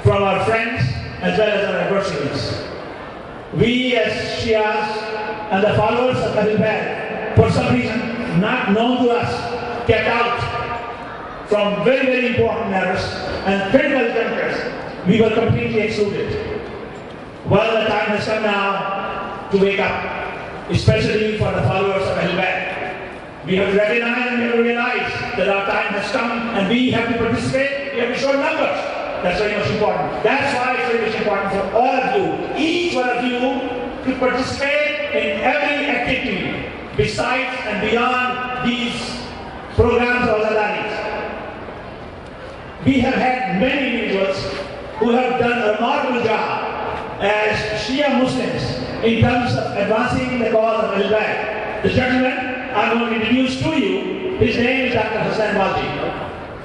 from our friends as well as our adversaries. We as Shias and the followers of Ahlul Bayt, for some reason not known to us, kept out from very, very important matters and critical junctures. We were completely excluded. Well, the time has come now to wake up, especially for the followers of Ahlul Bayt. We have to recognize and we have to realize that our time has come and we have to participate, we have to show numbers. That's very much important. That's why it's very much important for all of you, each one of you, to participate in every activity besides and beyond these programs or Azadaris. We have had many individuals who have done a remarkable job as Shia Muslims in terms of advancing the cause of Ahlul Bayt. The gentleman I'm going to introduce to you, his name is Dr. Hasanain Walji.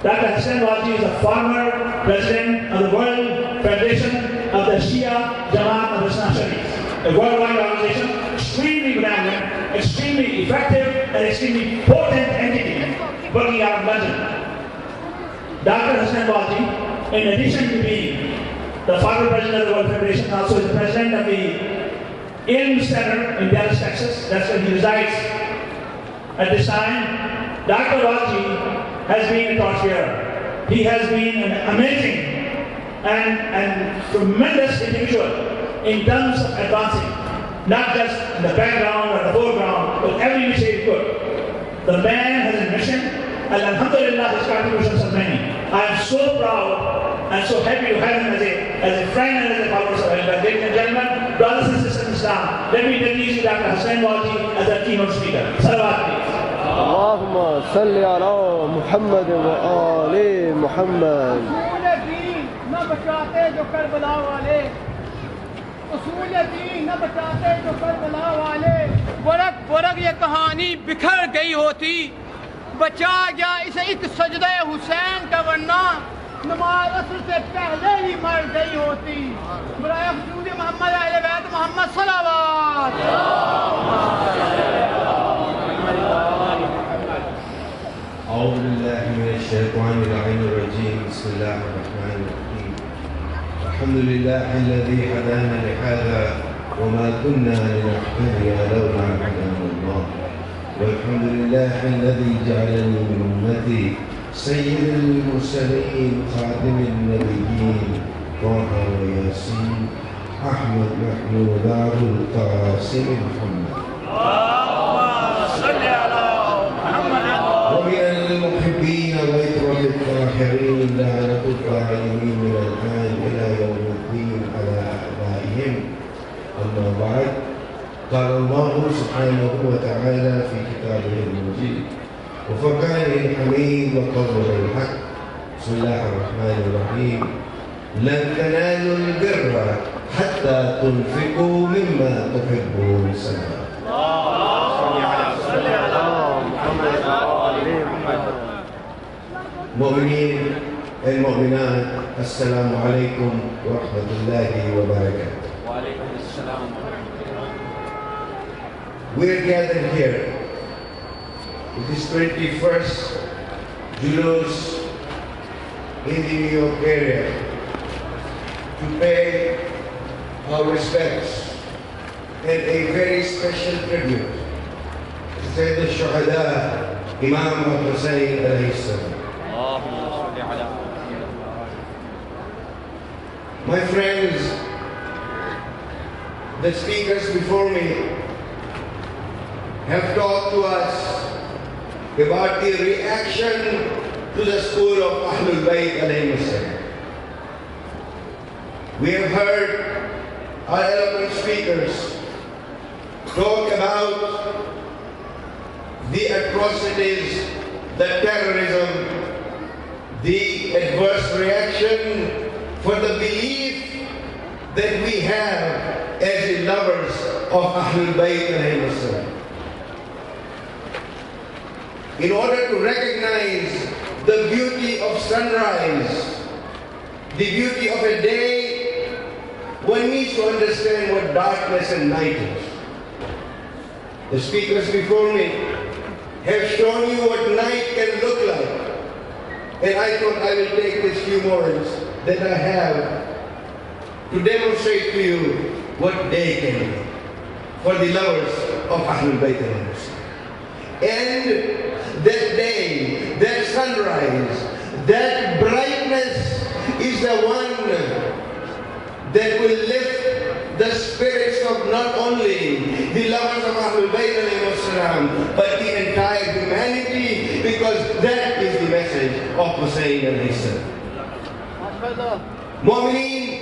Dr. Hasanain Walji is a former president of the World Federation of the Shia Jamaat of Islam Studies, a worldwide organization, extremely benevolent, extremely effective, and extremely potent entity working out of London. Dr. Hasanain Walji, in addition to being the former president of the World Federation, also is the president of the Ilm Center in Dallas, Texas. That's where he resides. At this time, Dr. Walji has been a torchbearer. He has been an amazing and tremendous individual in terms of advancing, not just in the background or the foreground, but every which way he could. The man has a mission, and alhamdulillah, his contributions are many. I am so proud and so happy to have him as a friend and as a follower of Ahlul Bayt. Ladies and gentlemen, brothers and sisters in Islam, let me introduce you Dr. Hasanain Walji as our keynote speaker. Salawat, please. اللهم صل على محمد وآل محمد. اصول دین نہ بچاتے جو کربلا والے، اصول دین نہ بچاتے جو کربلا والے. ورق ورق یہ کہانی بکھر گئی ہوتی، بچا گیا اسے ایک سجدہ حسین کا، ورنہ نماز عصر سے پہلے ہی مر گئی ہوتی. برائے حضور محمد اہل بیت محمد صلوات. أعوذ بالله من الشيطان اللعين الرجيم. بسم الله الرحمن الرحيم. الحمد لله الذي هدانا لهذا وما كنا لنهتدي لولا أن هدانا الله. والحمد لله الذي جعلني من أمتي سيد المرسلين خاتم النبيين طه وياسين أحمد محمود أبو القاسم محمد. ومن المحبين وإكرام الطاهرين لعنة القائمين من الآن إلى يوم الدين على أعدائهم. أما بعد، قال الله سبحانه وتعالى في كتابه المجيد وفرقانه الحميد وقوله الحق. بسم الله الرحمن الرحيم. لن تنالوا البر حتى تنفقوا مما تحبون. سلام. مؤمنين المؤمنات، السلام عليكم ورحمة الله وبركاته. وعليكم السلام. We're gathered here. It is 21st Julus in the New York area to pay our respects and a very special tribute to Sayyid al-Shuhada, Imam Husain alayhi salam. My friends, the speakers before me have talked to us about the reaction to the school of Ahlul Bayt alayhi salam. We have heard our eloquent speakers talk about the atrocities, the terrorism, the adverse reaction for the belief that we have as the lovers of Ahlul Bayt alayhi salam. In order to recognize the beauty of sunrise, the beauty of a day, one needs to understand what darkness and night is. The speakers before me have shown you what night can look like. And I thought I will take these few moments that I have to demonstrate to you what they can be for the lovers of Ahlul Bayt al-Hussein. And that day, that sunrise, that brightness is the one that will lift the spirits of not only the lovers of Ahlul Bayt al-Islam, but the entire humanity, because that is the message of Husayn al-Islam. Mu'mineen,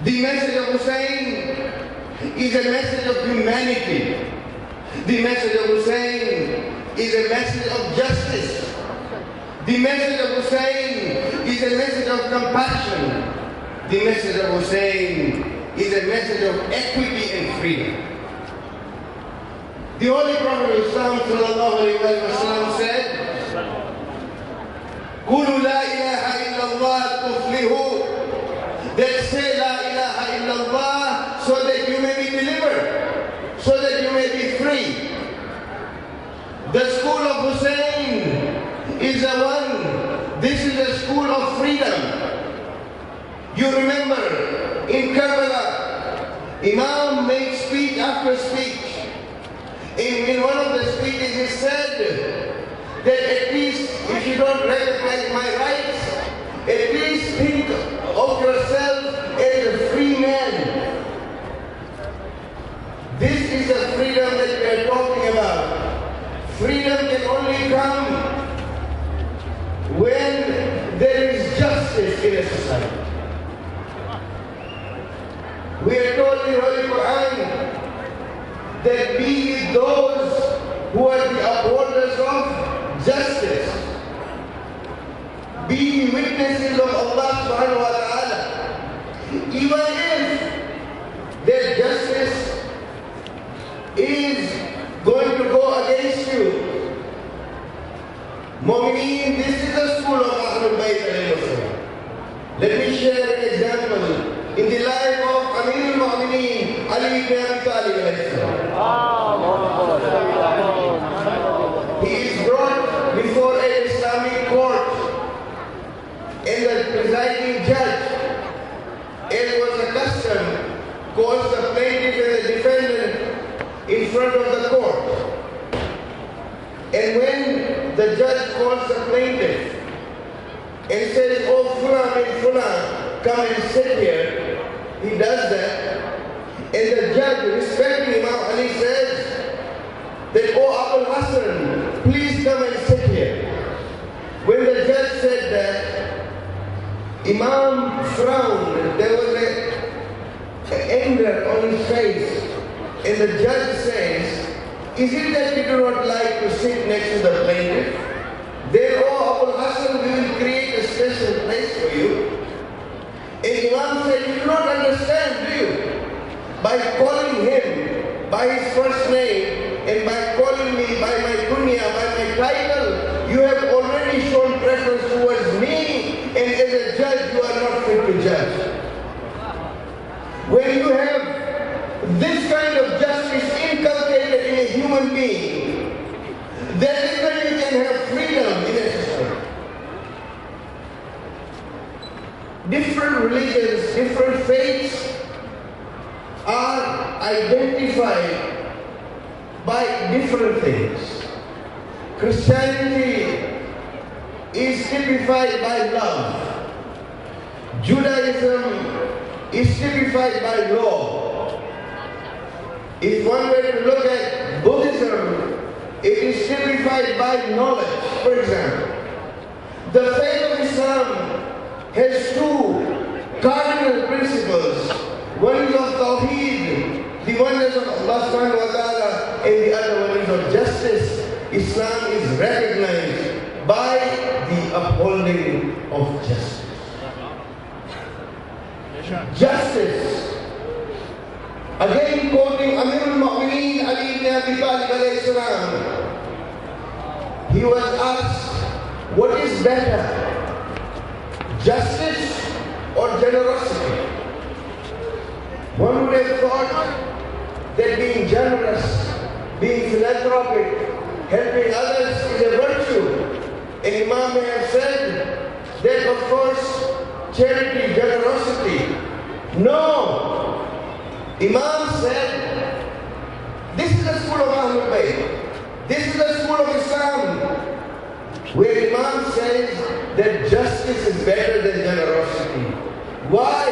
the message of Husayn is a message of humanity. The message of Husayn is a message of justice. The message of Husayn is a message of compassion. The message of Husayn is a message of equity and freedom. The Holy Prophet of Islam sallallahu alayhi wa sallam said, قُولُوا لَا إِلَهَ إِلَّا اللَّهُ تُفْلِحُوا. That say La ilaha illallah so that you may be delivered, so that you may be free. The school of Husayn is the one. This is the school of freedom. You remember in Karbala, Imam made speech after speech. In one of the speeches he said that at least if you don't recognize my rights, at least think of yourself as a free man. This is the freedom that we are talking about. Freedom can only come when there is justice in a society. We are told in the Holy Quran that be with those who are the upholders of justice. Be the witnesses of Allah subhanahu wa ta'ala. Even if their justice is going to go against you. Mu'mineen, this is the school of Ahlul Bayt al-Islam. Let me share an example in the life of Amir al-Mu'mineen, Ali ibn Abi Talib alayhi salam. He is brought before an Islamic court, and the presiding judge, as was the custom, calls the plaintiff and the defendant in front of the court. And when the judge calls the plaintiff and says, "Oh, Fulan and Fulan, come and sit here," he does that. And the judge, respecting Imam Ali, says that, "Oh, Abul Hasan, please come and sit here." When the judge said that, Imam frowned. There was an anger on his face. And the judge says, "Is it that you do not like to sit next to the plaintiff? Then, oh, Abul Hasan, we will create a special place for you." And Imam said, "You do not understand, do you? By calling him by his first name and by calling me by my kunya, by my title, you have already shown preference towards me, and as a judge, you are not fit to judge." When you have this kind of justice inculcated in a human being, then is when you can have freedom in a society. Different religions, different faiths are identified by different things. Christianity is typified by love. Judaism is typified by law. If one were to look at Buddhism, it is typified by knowledge. For example, the faith of Islam has two cardinal principles. One is of Tawheed, the oneness of Allah subhanahu wa ta'ala, and the other one is of justice. Islam is recognized by the upholding of justice. Justice. Again quoting Amir al-Mu'mineen Ali ibn Abi Talib alayhi salam, he was asked, what is better, justice or generosity? One would have thought that being generous, being philanthropic, helping others is a virtue. And Imam may have said that, of course, charity, generosity. No. Imam said, this is the school of Ahlul Bayt. This is the school of Islam, where Imam says that justice is better than generosity. Why?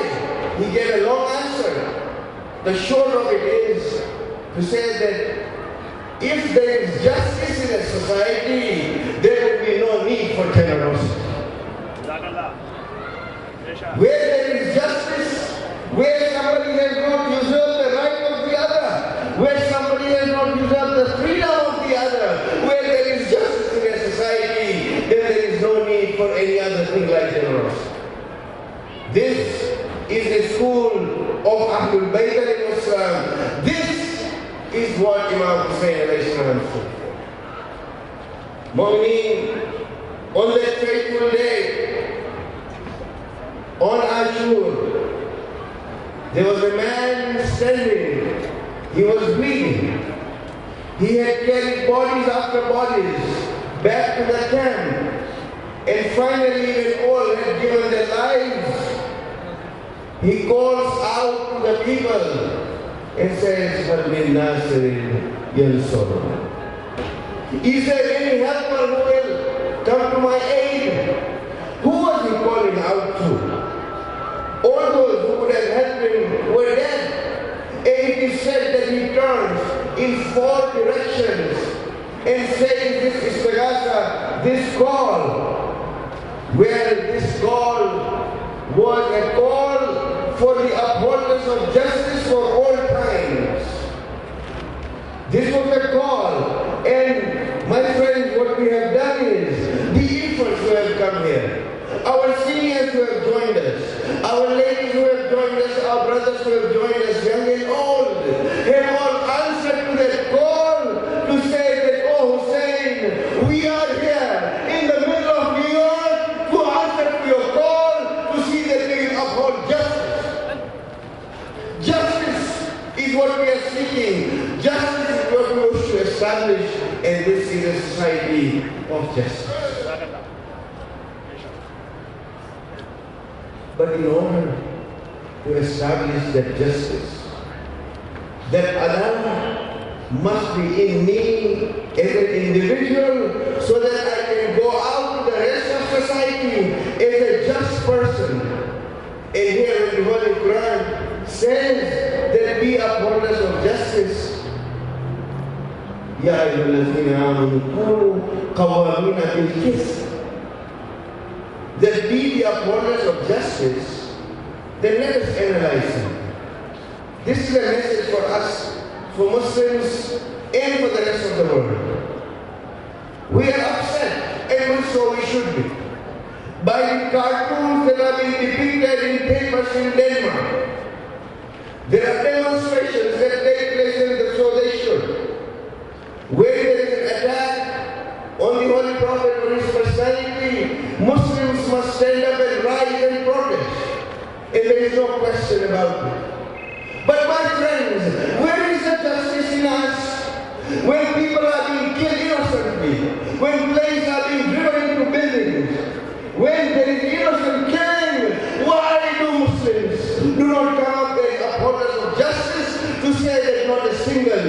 He gave a long answer. The short of it is to say that if there is justice in a society, there will be no need for generosity. Where there is justice, where somebody has not usurped the right of the other, where somebody has not usurped the freedom of the other, where there is justice in a society, then there is no need for any other thing like generosity. This is the school of Ahlul Bayt al-Islam. This is what Imam Husain al-Islam said. Mu'mineen, on that fateful day, on Ashur, there was a man standing. He was bleeding. He had carried bodies after bodies back to the camp. And finally, when all had given their lives, he calls out to the people and says, "Hal min nasirin yansur." Is there any helper who will come to my aid? Who was he calling out to? All those who would have helped him were dead. And it is said that he turns in 4 directions and says this istighatha, this call, where this call was a call for the upholders of justice for all times. This was a call, and my friends, what we have done is, the infants who have come here, our seniors who have joined us, our ladies who have joined us, our brothers who have joined us, young and old, have all answered to that call to say that, oh Husayn, we are here in the middle of New York to answer to your call to see that we uphold justice. Justice is what we are seeking. Justice is what we wish to establish, and this is a society of justice. But in order to establish that justice, that Allah must be in me as an individual so that I can go out to the rest of society as a just person. And here in the Holy Quran says that we upholders of justice. Ya ayyuhallazina amanu kunu qawwamina bil qist. That be the upholders of justice, then let us analyze it. This is a message for us, for Muslims, and for the rest of the world. We are upset, and so we should be, by the cartoons that are being depicted in papers in Denmark. There are demonstrations that take place, and so they should. Where there is an attack on the Holy Prophet or his personality, Muslims must stand up and rise and protest. And there is no question about it. But my friends, where is the justice in us? When people are being killed innocently, when planes are being driven into buildings, when there is innocent killing, why do Muslims do not come up as upholders of justice to say that not a single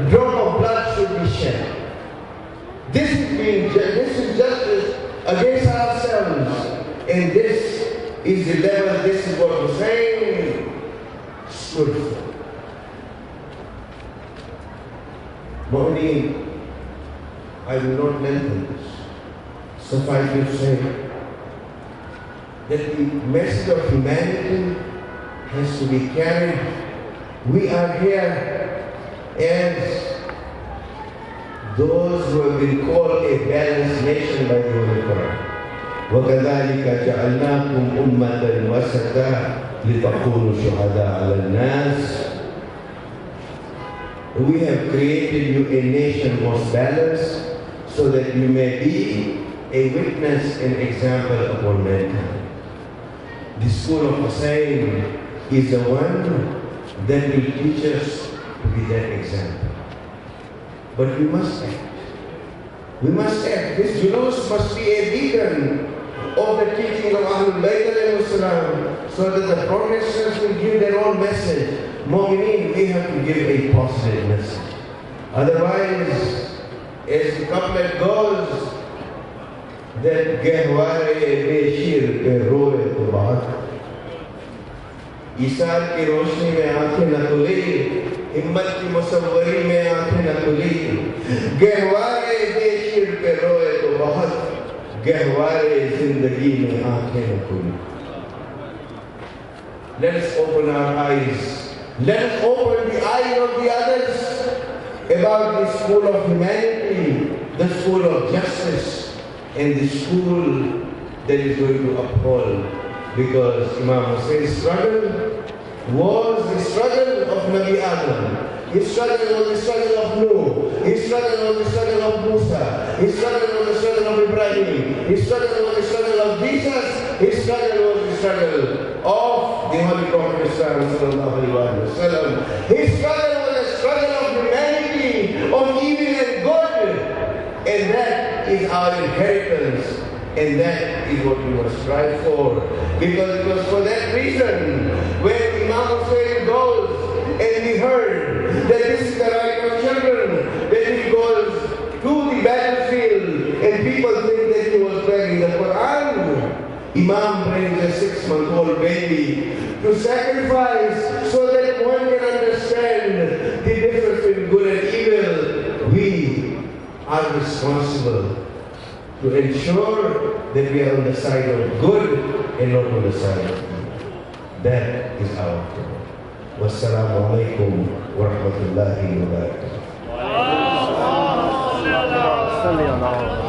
drop of blood should be shed? This is justice against ourselves, and this is the level, this is what Husayn stood for. Morning, I will not lengthen this. Suffice to say that the message of humanity has to be carried. We are here as those who have been called a balanced nation by the Holy Quran. وَكَذَلِكَ جَعَلْنَاكُمْ أُمَّةً وَسَطًا لِتَكُونُوا شُهَدَاءَ عَلَى النَّاسِ. We have created you a nation most balanced so that you may be a witness and example upon mankind. The school of Husayn is the one that will teach us to be that example. But we must act. We must act. This julus must be a beacon of the teaching of Ahlul Bayt alayhi salam, so that the Protestants will give their own message. Mu'mineen, we have to give a positive message. Otherwise, as the couplet goes, that Gehware Beshir pe roe to baat. Hisar की रोशनी में आंखें न खुली, हिम्मत की मुसव्वरी में आंखें न खुली, गहवारे देशीर पे रोए तो बहुत, गहवारे जिंदगी में आंखें न खुली. Let us open our eyes. Let us open the eyes of the others about the school of humanity, the school of justice, and the school that is going to uphold. Because Imam Husain's struggle was the struggle of Nabi Adam. His struggle was the struggle of Nuh. His struggle was the struggle of Musa. His struggle was the struggle of Ibrahim. His struggle was the struggle of Jesus. His struggle was the struggle of the Holy Prophet sallallahu alaihi wasallam. His struggle was the struggle of humanity, of evil and good. And that is our inheritance. And that is what we must strive for. Because it was for that reason when Imam Husain goes and we heard that this is the right of children, that he goes to the battlefield and people think that he was begging the Quran. Imam brings a 6-month-old baby to sacrifice so that one can understand the difference between good and evil. We are responsible to ensure that we are on the side of good and not on the side of evil. That is our goal. Wassalamu alaikum wa rahmatullahi wa barakatuh.